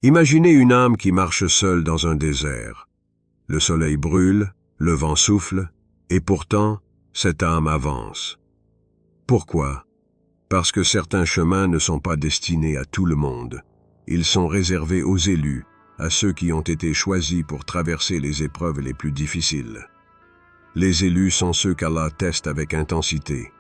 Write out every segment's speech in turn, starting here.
Imaginez une âme qui marche seule dans un désert. Le soleil brûle, le vent souffle, et pourtant, cette âme avance. Pourquoi? Parce que certains chemins ne sont pas destinés à tout le monde. Ils sont réservés aux élus, à ceux qui ont été choisis pour traverser les épreuves les plus difficiles. Les élus sont ceux qu'Allah teste avec intensité,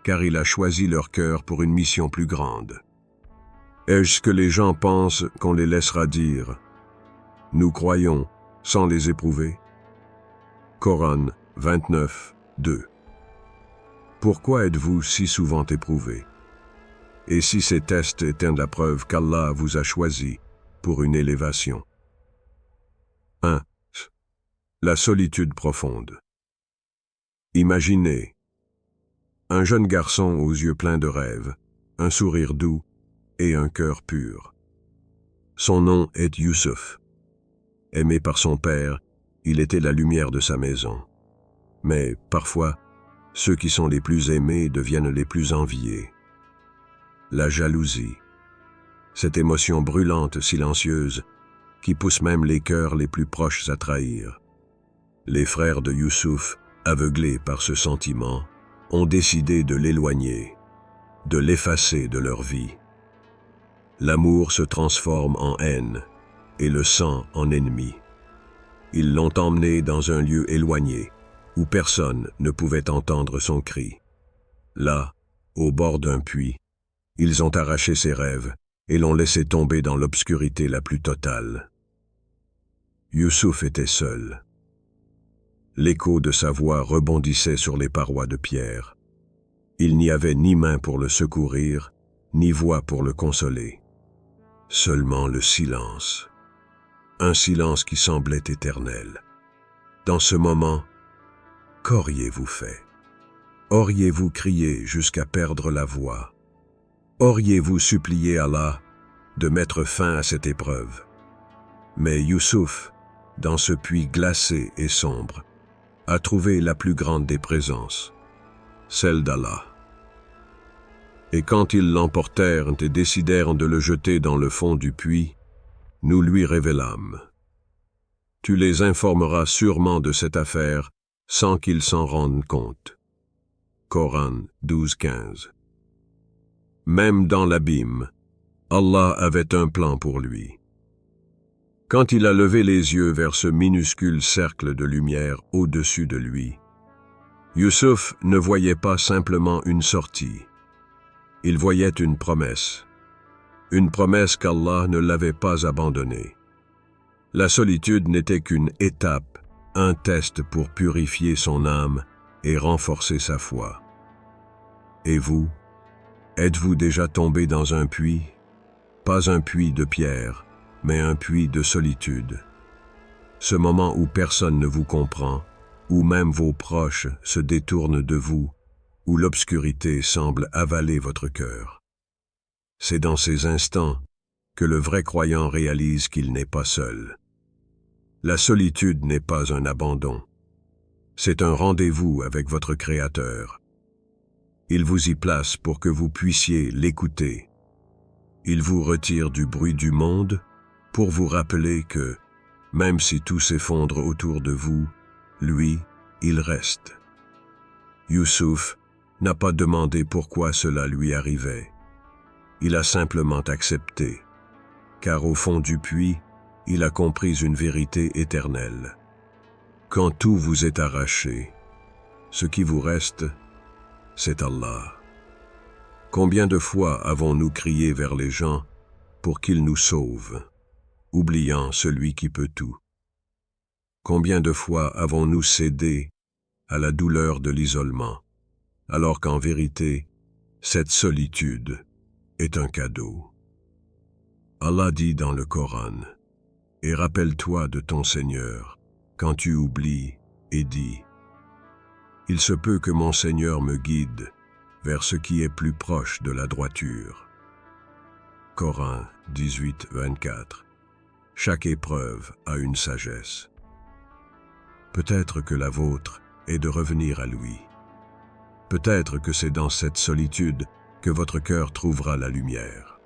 car il a choisi leur cœur pour une mission plus grande. Est-ce que les gens pensent qu'on les laissera dire « Nous croyons » sans les éprouver? Coran 29, 2. Pourquoi êtes-vous si souvent éprouvés? Et si ces tests étaient la preuve qu'Allah vous a choisi pour une élévation? 1. La solitude profonde. Imaginez un jeune garçon aux yeux pleins de rêves, un sourire doux et un cœur pur. Son nom est Youssouf. Aimé par son père, il était la lumière de sa maison. Mais parfois, ceux qui sont les plus aimés deviennent les plus enviés. La jalousie, cette émotion brûlante, silencieuse, qui pousse même les cœurs les plus proches à trahir. Les frères de Youssouf, aveuglés par ce sentiment, ont décidé de l'éloigner, de l'effacer de leur vie. L'amour se transforme en haine et le sang en ennemi. Ils l'ont emmené dans un lieu éloigné, où personne ne pouvait entendre son cri. Là, au bord d'un puits, ils ont arraché ses rêves et l'ont laissé tomber dans l'obscurité la plus totale. Youssouf était seul. L'écho de sa voix rebondissait sur les parois de pierre. Il n'y avait ni main pour le secourir, ni voix pour le consoler. Seulement le silence. Un silence qui semblait éternel. Dans ce moment, qu'auriez-vous fait? Auriez-vous crié jusqu'à perdre la voix? Auriez-vous supplié Allah de mettre fin à cette épreuve? Mais Youssouf, dans ce puits glacé et sombre, a trouvé la plus grande des présences, celle d'Allah. Et quand ils l'emportèrent et décidèrent de le jeter dans le fond du puits, nous lui révélâmes. Tu les informeras sûrement de cette affaire sans qu'ils s'en rendent compte. Coran 12-15. Même dans l'abîme, Allah avait un plan pour lui. Quand il a levé les yeux vers ce minuscule cercle de lumière au-dessus de lui, Youssouf ne voyait pas simplement une sortie. Il voyait une promesse qu'Allah ne l'avait pas abandonnée. La solitude n'était qu'une étape, un test pour purifier son âme et renforcer sa foi. Et vous, êtes-vous déjà tombé dans un puits? Pas un puits de pierre, mais un puits de solitude. Ce moment où personne ne vous comprend, où même vos proches se détournent de vous, où l'obscurité semble avaler votre cœur. C'est dans ces instants que le vrai croyant réalise qu'il n'est pas seul. La solitude n'est pas un abandon. C'est un rendez-vous avec votre Créateur. Il vous y place pour que vous puissiez l'écouter. Il vous retire du bruit du monde pour vous rappeler que, même si tout s'effondre autour de vous, lui, il reste. Youssouf n'a pas demandé pourquoi cela lui arrivait. Il a simplement accepté, car au fond du puits, il a compris une vérité éternelle. Quand tout vous est arraché, ce qui vous reste, c'est Allah. Combien de fois avons-nous crié vers les gens pour qu'ils nous sauvent, oubliant celui qui peut tout? Combien de fois avons-nous cédé à la douleur de l'isolement, alors qu'en vérité, cette solitude est un cadeau? Allah dit dans le Coran, « Et rappelle-toi de ton Seigneur, quand tu oublies, et dis, « Il se peut que mon Seigneur me guide vers ce qui est plus proche de la droiture. » Coran 18-24. Chaque épreuve a une sagesse. Peut-être que la vôtre est de revenir à lui. Peut-être que c'est dans cette solitude que votre cœur trouvera la lumière.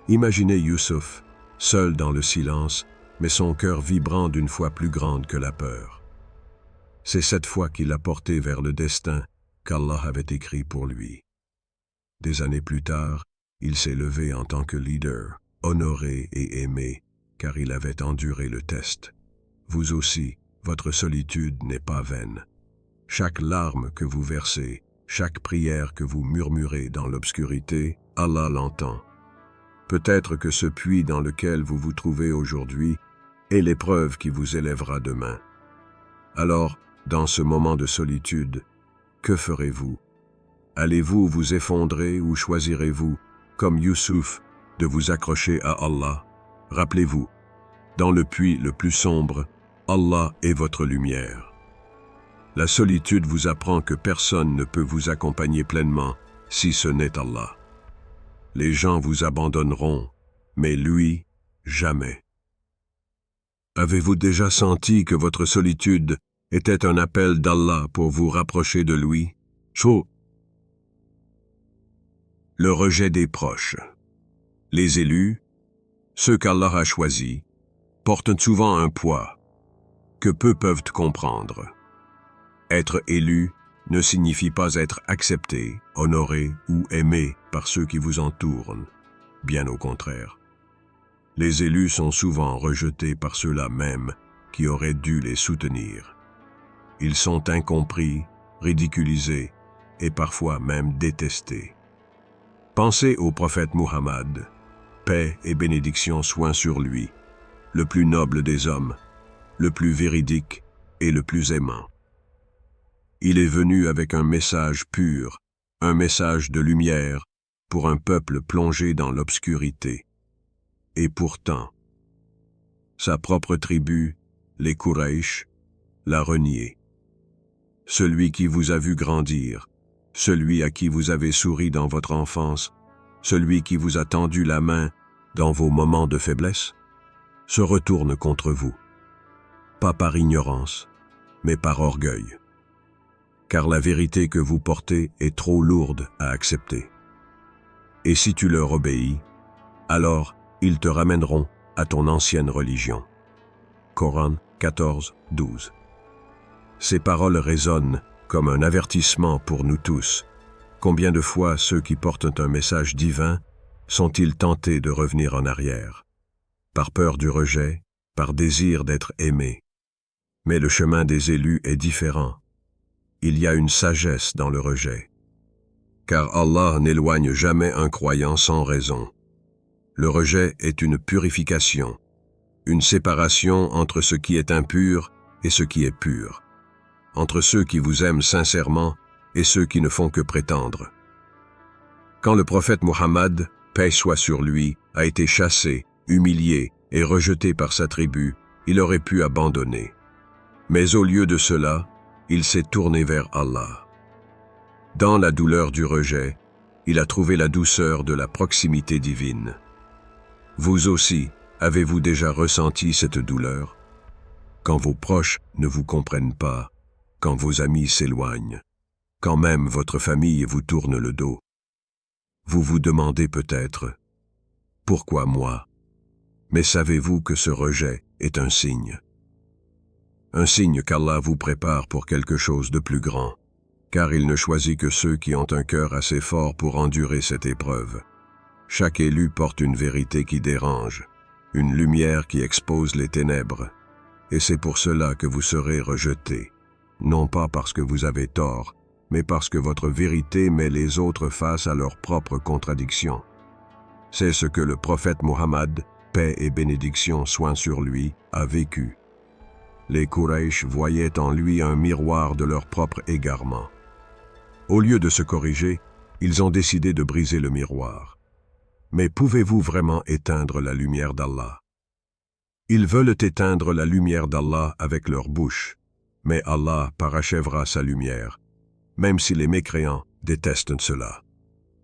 Imaginez Youssouf, seul dans le silence, mais son cœur vibrant d'une foi plus grande que la peur. C'est cette foi qui l'a porté vers le destin qu'Allah avait écrit pour lui. Des années plus tard, il s'est levé en tant que leader, honoré et aimé, car il avait enduré le test. Vous aussi, votre solitude n'est pas vaine. Chaque larme que vous versez, chaque prière que vous murmurez dans l'obscurité, Allah l'entend. Peut-être que ce puits dans lequel vous vous trouvez aujourd'hui est l'épreuve qui vous élèvera demain. Alors, dans ce moment de solitude, que ferez-vous? Allez-vous vous effondrer ou choisirez-vous, comme Youssouf, de vous accrocher à Allah? Rappelez-vous, dans le puits le plus sombre, Allah est votre lumière. La solitude vous apprend que personne ne peut vous accompagner pleinement si ce n'est Allah. Les gens vous abandonneront, mais lui, jamais. Avez-vous déjà senti que votre solitude était un appel d'Allah pour vous rapprocher de lui? Le rejet des proches. Les élus, ceux qu'Allah a choisis, portent souvent un poids que peu peuvent comprendre. Être élu ne signifie pas être accepté, honoré ou aimé par ceux qui vous entourent. Bien au contraire. Les élus sont souvent rejetés par ceux-là même qui auraient dû les soutenir. Ils sont incompris, ridiculisés et parfois même détestés. Pensez au prophète Muhammad, paix et bénédiction soient sur lui, le plus noble des hommes, le plus véridique et le plus aimant. Il est venu avec un message pur, un message de lumière pour un peuple plongé dans l'obscurité. Et pourtant, sa propre tribu, les Quraysh, l'a renié. Celui qui vous a vu grandir, celui à qui vous avez souri dans votre enfance, celui qui vous a tendu la main dans vos moments de faiblesse, se retourne contre vous. Pas par ignorance, mais par orgueil. Car la vérité que vous portez est trop lourde à accepter. Et si tu leur obéis, alors ils te ramèneront à ton ancienne religion. Coran 14, 12. Ces paroles résonnent comme un avertissement pour nous tous. Combien de fois ceux qui portent un message divin sont-ils tentés de revenir en arrière? Par peur du rejet, par désir d'être aimés. Mais le chemin des élus est différent. Il y a une sagesse dans le rejet. Car Allah n'éloigne jamais un croyant sans raison. Le rejet est une purification, une séparation entre ce qui est impur et ce qui est pur, entre ceux qui vous aiment sincèrement et ceux qui ne font que prétendre. Quand le prophète Muhammad, paix soit sur lui, a été chassé, humilié et rejeté par sa tribu, il aurait pu abandonner. Mais au lieu de cela, il s'est tourné vers Allah. Dans la douleur du rejet, il a trouvé la douceur de la proximité divine. Vous aussi, avez-vous déjà ressenti cette douleur? Quand vos proches ne vous comprennent pas, quand vos amis s'éloignent, quand même votre famille vous tourne le dos. Vous vous demandez peut-être, pourquoi moi? Mais savez-vous que ce rejet est un signe? Un signe qu'Allah vous prépare pour quelque chose de plus grand, car il ne choisit que ceux qui ont un cœur assez fort pour endurer cette épreuve. Chaque élu porte une vérité qui dérange, une lumière qui expose les ténèbres, et c'est pour cela que vous serez rejetés, non pas parce que vous avez tort, mais parce que votre vérité met les autres face à leurs propres contradictions. C'est ce que le prophète Muhammad, paix et bénédiction soient sur lui, a vécu. Les Quraysh voyaient en lui un miroir de leur propre égarement. Au lieu de se corriger, ils ont décidé de briser le miroir. Mais pouvez-vous vraiment éteindre la lumière d'Allah? Ils veulent éteindre la lumière d'Allah avec leur bouche, mais Allah parachèvera sa lumière, même si les mécréants détestent cela.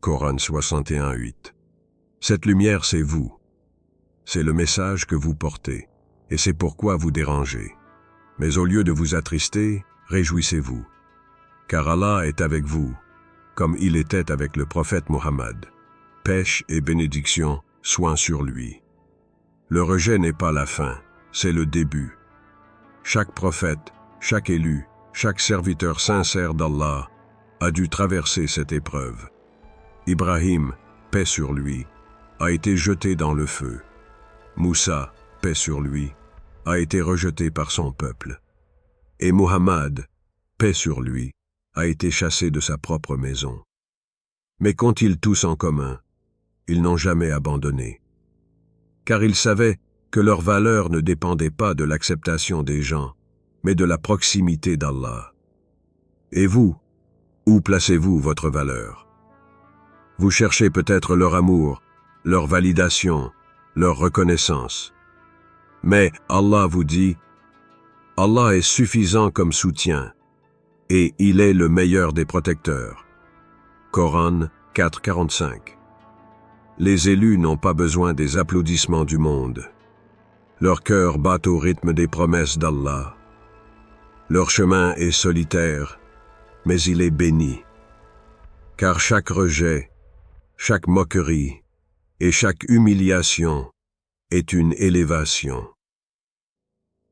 Coran 61, 8. Cette lumière, c'est vous. C'est le message que vous portez, et c'est pourquoi vous dérangez. Mais au lieu de vous attrister, réjouissez-vous. Car Allah est avec vous, comme il était avec le prophète Muhammad. Paix et bénédiction soient sur lui. Le rejet n'est pas la fin, c'est le début. Chaque prophète, chaque élu, chaque serviteur sincère d'Allah a dû traverser cette épreuve. Ibrahim, paix sur lui, a été jeté dans le feu. Moussa, paix sur lui, a été rejeté par son peuple. Et Muhammad, paix sur lui, a été chassé de sa propre maison. Mais qu'ont-ils tous en commun? Ils n'ont jamais abandonné. Car ils savaient que leur valeur ne dépendait pas de l'acceptation des gens, mais de la proximité d'Allah. Et vous, où placez-vous votre valeur? Vous cherchez peut-être leur amour, leur validation, leur reconnaissance. Mais Allah vous dit, Allah est suffisant comme soutien, et il est le meilleur des protecteurs. Coran 4,45. Les élus n'ont pas besoin des applaudissements du monde. Leur cœur bat au rythme des promesses d'Allah. Leur chemin est solitaire, mais il est béni. Car chaque rejet, chaque moquerie et chaque humiliation est une élévation.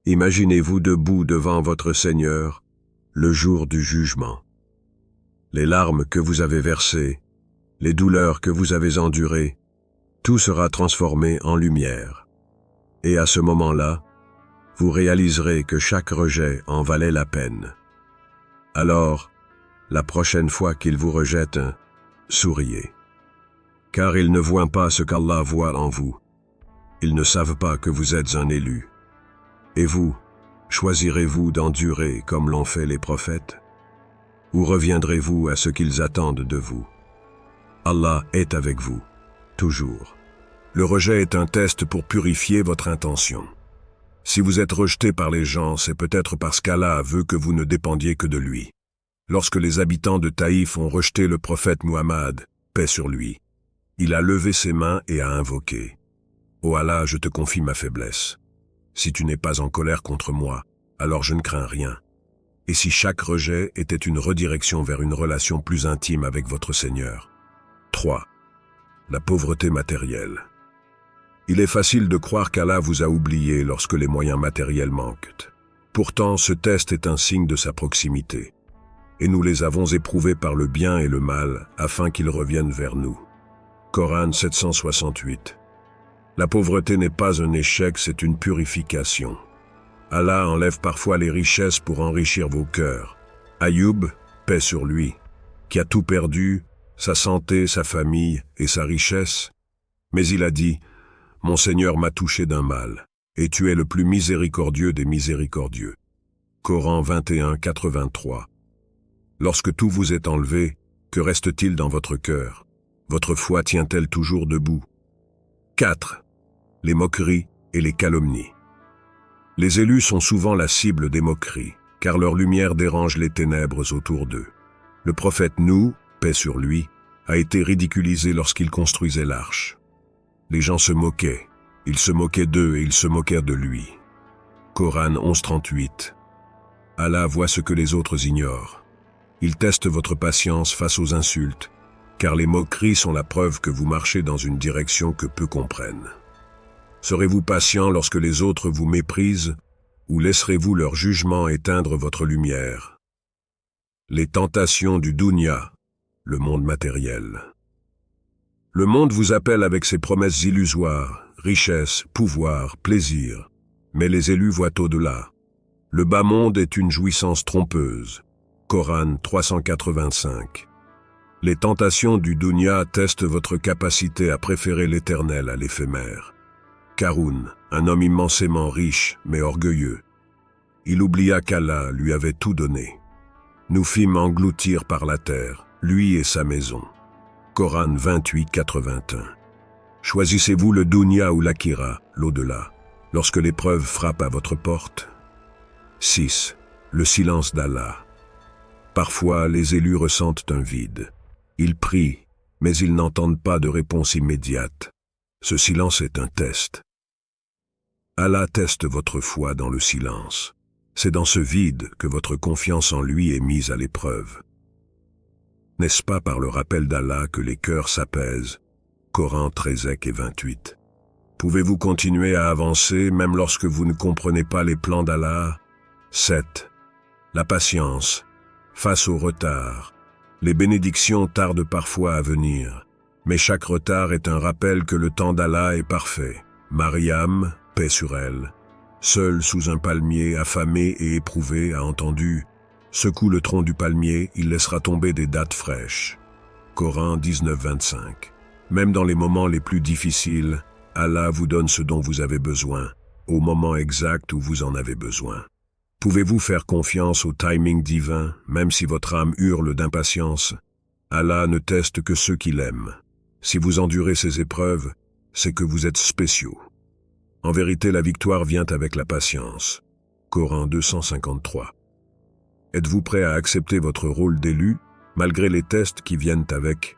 Imaginez-vous debout devant votre Seigneur le jour du jugement. Les larmes que vous avez versées, les douleurs que vous avez endurées, tout sera transformé en lumière. Et à ce moment-là, vous réaliserez que chaque rejet en valait la peine. Alors, la prochaine fois qu'ils vous rejettent, souriez. Car ils ne voient pas ce qu'Allah voit en vous. Ils ne savent pas que vous êtes un élu. Et vous, choisirez-vous d'endurer comme l'ont fait les prophètes? Ou reviendrez-vous à ce qu'ils attendent de vous? Allah est avec vous, toujours. Le rejet est un test pour purifier votre intention. Si vous êtes rejeté par les gens, c'est peut-être parce qu'Allah veut que vous ne dépendiez que de lui. Lorsque les habitants de Taïf ont rejeté le prophète Muhammad, paix sur lui, il a levé ses mains et a invoqué. Ô Allah, je te confie ma faiblesse. Si tu n'es pas en colère contre moi, alors je ne crains rien. Et si chaque rejet était une redirection vers une relation plus intime avec votre Seigneur. 3. La pauvreté matérielle. Il est facile de croire qu'Allah vous a oublié lorsque les moyens matériels manquent. Pourtant, ce test est un signe de sa proximité. Et nous les avons éprouvés par le bien et le mal afin qu'ils reviennent vers nous. Coran 768. La pauvreté n'est pas un échec, c'est une purification. Allah enlève parfois les richesses pour enrichir vos cœurs. Ayoub, paix sur lui, qui a tout perdu, sa santé, sa famille et sa richesse. Mais il a dit, « Mon Seigneur m'a touché d'un mal, et tu es le plus miséricordieux des miséricordieux. » Coran 21, 83. Lorsque tout vous est enlevé, que reste-t-il dans votre cœur? Votre foi tient-elle toujours debout? 4. Les moqueries et les calomnies. Les élus sont souvent la cible des moqueries, car leur lumière dérange les ténèbres autour d'eux. Le prophète Nouh, paix sur lui, a été ridiculisé lorsqu'il construisait l'arche. Les gens se moquaient, ils se moquaient d'eux et ils se moquèrent de lui. Coran 11.38. Allah voit ce que les autres ignorent. Il teste votre patience face aux insultes, car les moqueries sont la preuve que vous marchez dans une direction que peu comprennent. Serez-vous patient lorsque les autres vous méprisent, ou laisserez-vous leur jugement éteindre votre lumière? Les tentations du dunya, le monde matériel. Le monde vous appelle avec ses promesses illusoires, richesse, pouvoir, plaisir, mais les élus voient au-delà. Le bas monde est une jouissance trompeuse. Coran 385. Les tentations du dunya testent votre capacité à préférer l'éternel à l'éphémère. Karun, un homme immensément riche, mais orgueilleux. Il oublia qu'Allah lui avait tout donné. Nous fîmes engloutir par la terre, lui et sa maison. Coran 28, 81. Choisissez-vous le dunya ou l'akira, l'au-delà, lorsque l'épreuve frappe à votre porte? 6. Le silence d'Allah. Parfois, les élus ressentent un vide. Ils prient, mais ils n'entendent pas de réponse immédiate. Ce silence est un test. Allah teste votre foi dans le silence. C'est dans ce vide que votre confiance en lui est mise à l'épreuve. N'est-ce pas par le rappel d'Allah que les cœurs s'apaisent? Coran 13 et 28. Pouvez-vous continuer à avancer même lorsque vous ne comprenez pas les plans d'Allah? 7. La patience. Face au retard. Les bénédictions tardent parfois à venir, mais chaque retard est un rappel que le temps d'Allah est parfait. Mariam, paix sur elle, seule sous un palmier, affamée et éprouvée, a entendu « Secoue le tronc du palmier, il laissera tomber des dattes fraîches ». Coran 19-25. Même dans les moments les plus difficiles, Allah vous donne ce dont vous avez besoin, au moment exact où vous en avez besoin. Pouvez-vous faire confiance au timing divin, même si votre âme hurle d'impatience? Allah ne teste que ceux qu'il aime. Si vous endurez ces épreuves, c'est que vous êtes spéciaux. En vérité, la victoire vient avec la patience. Coran 253. Êtes-vous prêt à accepter votre rôle d'élu, malgré les tests qui viennent avec?